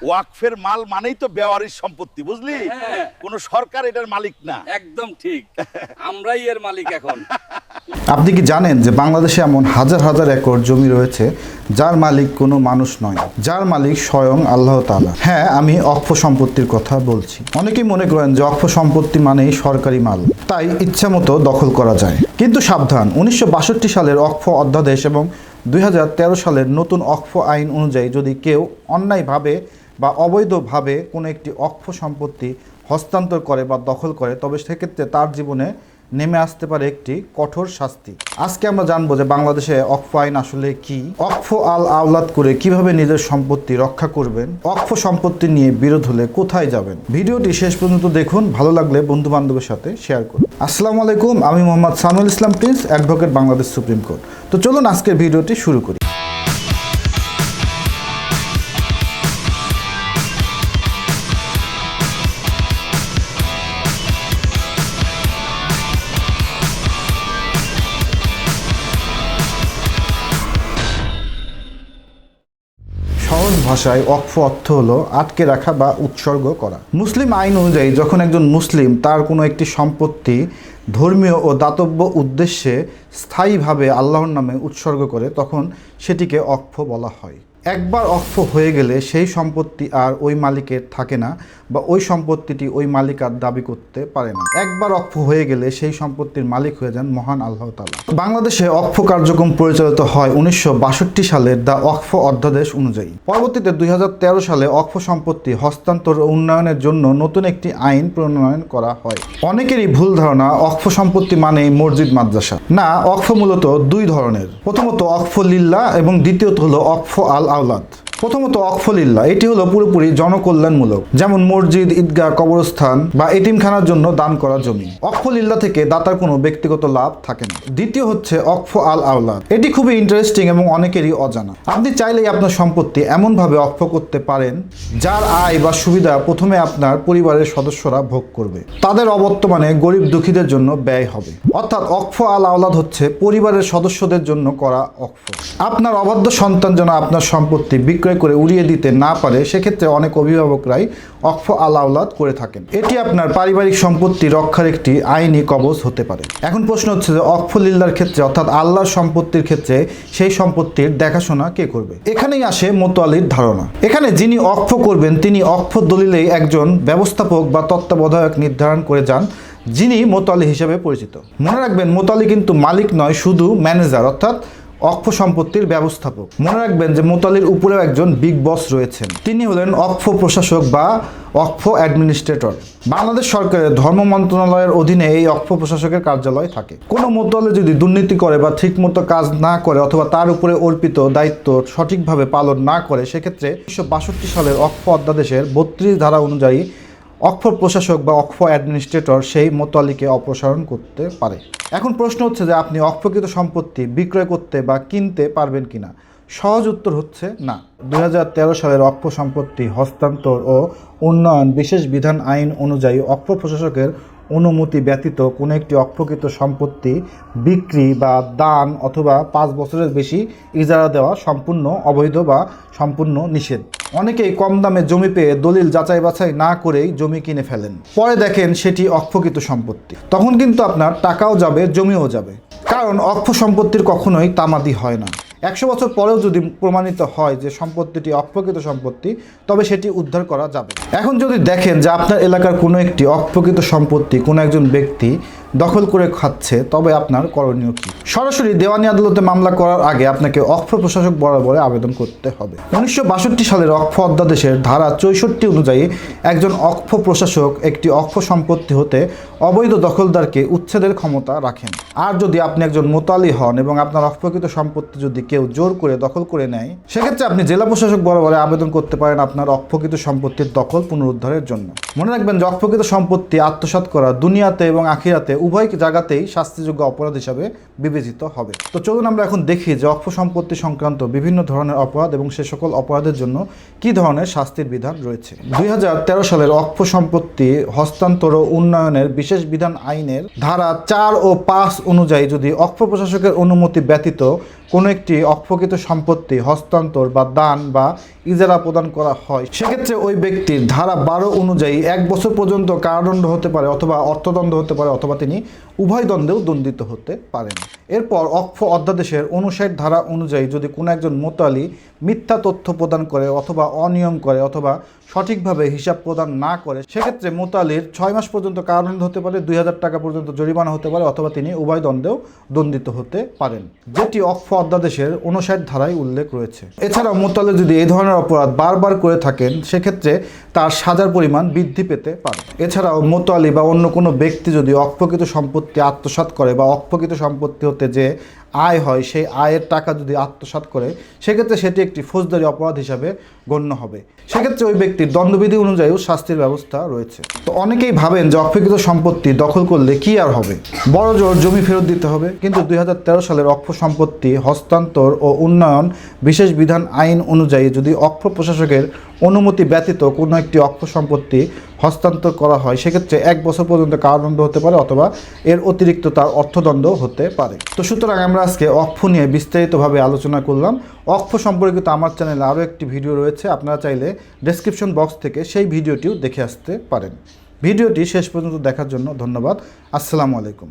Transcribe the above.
ওয়াকফের মাল মানেই তো বেওয়ারিশ সম্পত্তি, বুঝলি? কোন সরকার এটার মালিক না। একদম ঠিক, আমরাই এর মালিক এখন। আপনি কি জানেন যে বাংলাদেশে এমন হাজার হাজার একর জমি রয়েছে যার মালিক কোনো মানুষ নয়, যার মালিক স্বয়ং আল্লাহ তাআলা। হ্যাঁ, আমি অক্ষ সম্পত্তির কথা বলছি। অনেকেই মনে করেন যে অক্ষ সম্পত্তি মানেই সরকারি মাল, তাই ইচ্ছামতো দখল করা যায়। কিন্তু সাবধান, 1962 সালের অক্ষ অধ্যাদেশ এবং 2013 সালের নতুন অক্ষ আইন অনুযায়ী যদি কেউ অন্যায়ভাবে বা অবৈধভাবে কোনো একটি অক্ষ সম্পত্তি হস্তান্তর করে বা দখল করে, তবে সেক্ষেত্রে তার জীবনে নেমে আসতে পারে একটি কঠোর শাস্তি। আজকে আমরা জানবো যে বাংলাদেশে অক্ষ আইন আসলে কি, অক্ষ আল আওলাদ করে কিভাবে নিজের সম্পত্তি রক্ষা করবেন, অক্ষ সম্পত্তি নিয়ে বিরোধ হলে কোথায় যাবেন। ভিডিওটি শেষ পর্যন্ত দেখুন, ভালো লাগলে বন্ধু বান্ধবের সাথে শেয়ার করুন। আসসালামু আলাইকুম, আমি Mohammad Sanul Islam Prince, advocate, Bangladesh supreme court. তো চলুন আজকের ভিডিওটি শুরু করি। সহজ ভাষায় অক্ষ অর্থ হলো আটকে রাখা বা উৎসর্গ করা। মুসলিম আইন অনুযায়ী যখন একজন মুসলিম তার কোনো একটি সম্পত্তি ধর্মীয় ও দাতব্য উদ্দেশ্যে স্থায়ীভাবে আল্লাহর নামে উৎসর্গ করে, তখন সেটিকে অক্ষ বলা হয়। একবার অক্ষ হয়ে গেলে সেই সম্পত্তি আর ওই মালিকের থাকে না, বা ওই সম্পত্তিটি ওই মালিক আর দাবি করতে পারে না। একবার অক্ষ হয়ে গেলে সেই সম্পত্তির মালিক হয়ে যান মহান আল্লাহ তাআলা। বাংলাদেশে অক্ষ কার্যক্রম পরিচালিত হয় 1962 সালের দ্য অক্ষ অধ্যাদেশ অনুযায়ী। পরবর্তীতে 2013 সালে অক্ষ সম্পত্তি হস্তান্তর ও উন্নয়নের জন্য নতুন একটি আইন প্রণয়ন করা হয়। অনেকেরই ভুল ধারণা অক্ষ সম্পত্তি মানেই মসজিদ মাদ্রাসা। না, অক্ষ মূলত দুই ধরনের। প্রথমত অক্ষ লিল্লাহ এবং দ্বিতীয়ত হলো অক্ষ আল আওলাদ। প্রথমত অক্ষ লিল্লাহ, এটি হলো পুরোপুরি জনকল্যাণমূলক, যেমন মসজিদ, ঈদগাহ, কবরস্থান বা এতিমখানার জন্য দান করা জমি। অক্ষ লিল্লাহ থেকে দাতার কোনো ব্যক্তিগত লাভ থাকে না। দ্বিতীয় হচ্ছে অক্ষ আল আওলাদ। এটি খুবই ইন্টারেস্টিং এবং অনেকেরই অজানা। আপনি চাইলেই আপনার সম্পত্তি এমনভাবে অক্ষ করতে পারেন যার আয় বা সুবিধা প্রথমে আপনার পরিবারের সদস্যরা ভোগ করবে, তাদের অবর্তমানে গরিব দুঃখীদের জন্য ব্যয় হবে। অর্থাৎ অক্ষ আল আওলাদ হচ্ছে পরিবারের সদস্যদের জন্য করা অক্ষ। আপনার অবাধ্য সন্তান যেন আপনার সম্পত্তি বিক্রয় করে উড়িয়ে দিতে না পারে, সেক্ষেত্রে অনেক অভিভাবকরাই অক্ষ আল আওলাদ করে থাকেন। এটি আপনার পারিবারিক সম্পত্তি রক্ষার একটি আইনি কবচ হতে পারে। এখন প্রশ্ন হচ্ছে যে অক্ষ লিল্লার ক্ষেত্রে, অর্থাৎ আল্লাহর সম্পত্তির ক্ষেত্রে সেই সম্পত্তির দেখাশোনা কে করবে? এখানেই আসে মোতালির ধারণা। এখানে যিনি অক্ষ করবেন তিনি অক্ষ দলিলেই একজন ব্যবস্থাপক বা তত্ত্বাবধায়ক নির্ধারণ করে যান, যিনি মোতালি হিসেবে পরিচিত। মনে রাখবেন, মোতালি কিন্তু মালিক নয়, শুধু ম্যানেজার, অর্থাৎ অক্ষ সম্পত্তির ব্যবস্থাপক। মনে রাখবেন যে মোতালির উপরেও একজন বিগ বস রয়েছেন, তিনি হলেন অক্ষ প্রশাসক বা অক্ষ অ্যাডমিনিস্ট্রেটর। বাংলাদেশ সরকারের ধর্ম মন্ত্রণালয়ের অধীনে এই অক্ষ প্রশাসকের কার্যালয় থাকে। কোনো মোতালে যদি দুর্নীতি করে বা ঠিকমতো কাজ না করে, অথবা তার উপরে অর্পিত দায়িত্ব সঠিকভাবে পালন না করে, সেক্ষেত্রে 1962 সালের অক্ষ অধ্যাদেশের 32 ধারা অনুযায়ী অক্ষ প্রশাসক বা অক্ষ অ্যাডমিনিস্ট্রেটর সেই মোতালিকে অপসারণ করতে পারে। এখন প্রশ্ন হচ্ছে যে আপনি অক্ষকৃত সম্পত্তি বিক্রয় করতে বা কিনতে পারবেন কিনা? সহজ উত্তর হচ্ছে না। 2013 সালের অক্ষ সম্পত্তি হস্তান্তর ও উন্নয়ন বিশেষ বিধান আইন অনুযায়ী অক্ষ প্রশাসকের অনুমতি ব্যতীত কোনো একটি অক্ষকৃত সম্পত্তি বিক্রি বা দান অথবা 5 বছরের বেশি ইজারা দেওয়া সম্পূর্ণ অবৈধ বা সম্পূর্ণ নিষেধ। অনেকেই কম দামে জমি পেয়ে দলিল যাচাই বাছাই না করেই জমি কিনে ফেলেন, পরে দেখেন সেটি অক্ষকৃত সম্পত্তি। তখন কিন্তু আপনার টাকাও যাবে, জমিও যাবে, কারণ অক্ষ সম্পত্তির কখনোই তামাদি হয় না। 100 বছর পরেও যদি প্রমাণিত হয় যে সম্পত্তিটি অক্ষকৃত সম্পত্তি, তবে সেটি উদ্ধার করা যাবে। এখন যদি দেখেন যে আপনার এলাকার কোনো একটি অক্ষকৃত সম্পত্তি কোনো একজন ব্যক্তি দখল করে খাচ্ছে, তবে আপনার করণীয় কী? সরাসরি দেওয়ানি আদালতে মামলা করার আগে আপনাকে অক্ষ প্রশাসক বরাবরে আবেদন করতে হবে। 1962 সালের অক্ষ অধ্যাদেশের ধারা 64 অনুযায়ী একজন অক্ষ প্রশাসক একটি অক্ষ সম্পত্তি হতে অবৈধ দখলদারকে উচ্ছেদের ক্ষমতা রাখেন। আর যদি আপনি একজন মোতালি হন এবং আপনার অক্ষকৃত সম্পত্তি যদি কেউ জোর করে দখল করে নেয়, সেক্ষেত্রে আপনি জেলা প্রশাসক বরাবরে আবেদন করতে পারেন আপনার অক্ষকৃত সম্পত্তির দখল পুনরুদ্ধারের জন্য। মনে রাখবেন যে অক্ষকৃত সম্পত্তি আত্মসাৎ করা দুনিয়াতে এবং আখিরাতে উভয় জায়গাতেই শাস্তিযোগ্য অপরাধ হিসাবে বিবেচিত হবে। তো চলুন আমরা এখন দেখি যে অক্ষ সম্পত্তি সংক্রান্ত বিভিন্ন ধরনের অপরাধ এবং সে সকল অপরাধের জন্য কী ধরনের শাস্তির বিধান রয়েছে। 2013 সালের অক্ষ সম্পত্তি হস্তান্তর ও উন্নয়নের বিশেষ বিধান আইনের ধারা 4 ও 5 অনুযায়ী যদি অক্ষ প্রশাসকের অনুমতি ব্যতীত কোনো একটি অপ্রকৃত সম্পত্তি হস্তান্তর বা দান বা ইজারা প্রদান করা হয়, সেক্ষেত্রে ওই ব্যক্তির ধারা 12 অনুযায়ী 1 বছর পর্যন্ত কারাদণ্ড হতে পারে অথবা অর্থদণ্ড হতে পারে, অথবা তিনি উভয় দণ্ডেও দণ্ডিত হতে পারেন। এরপর অক্ষ অধ্যাদেশের 59 ধারা অনুযায়ী যদি কোনো একজন মোতালি মিথ্যা তথ্য প্রদান করে অথবা অনিয়ম করে অথবা সঠিকভাবে হিসাব প্রদান না করে, সেক্ষেত্রে মোতালির 6 মাস পর্যন্ত কারাদণ্ড হতে পারে, 2000 টাকা পর্যন্ত জরিমানা হতে পারে, অথবা তিনি উভয় দণ্ডেও দণ্ডিত হতে পারেন, যেটি অক্ষ অধ্যাদেশের 59 ধারায় উল্লেখ রয়েছে। এছাড়াও মোতালি যদি এই ধরনের অপরাধ বারবার করে থাকেন, সেক্ষেত্রে তার সাজার পরিমাণ বৃদ্ধি পেতে পারে। এছাড়াও মোতালি বা অন্য কোনো ব্যক্তি যদি অপ্রকৃত সম্পত্তি আত্মসাৎ করে বা অপ্রকৃত সম্পত্তি হতে যে আয় হয় সেই আয়ের টাকা যদি আত্মসাৎ করে, সেক্ষেত্রে সেটি একটি ফৌজদারি অপরাধ হিসাবে গণ্য হবে। সেক্ষেত্রে ওই ব্যক্তির দণ্ডবিধি অনুযায়ীও শাস্তির ব্যবস্থা রয়েছে। তো অনেকেই ভাবেন যে অপ্রকৃত সম্পত্তি দখল করলে কি আর হবে, বড় জোর জমি ফেরত দিতে হবে। কিন্তু 2013 সালের অক্ষ সম্পত্তি হস্তান্তর ও উন্নয়ন বিশেষ বিধান আইন অনুযায়ী যদি অক্ষ প্রশাসকের অনুমতি ব্যতীত কোনো একটি অক্ষ সম্পত্তি হস্তান্তর করা হয়, সেক্ষেত্রে 1 বছর পর্যন্ত কারাদণ্ড হতে পারে অথবা এর অতিরিক্ত তার অর্থদণ্ড হতে পারে। তো সুতরাং আমরা আজকে অক্ষ নিয়ে বিস্তারিতভাবে আলোচনা করলাম। অক্ষ সম্পর্কিত আমার চ্যানেলে আরও একটি ভিডিও রয়েছে, আপনারা চাইলে ডেসক্রিপশন বক্স থেকে সেই ভিডিওটিও দেখে আসতে পারেন। ভিডিওটি শেষ পর্যন্ত দেখার জন্য ধন্যবাদ। আসসালামু আলাইকুম।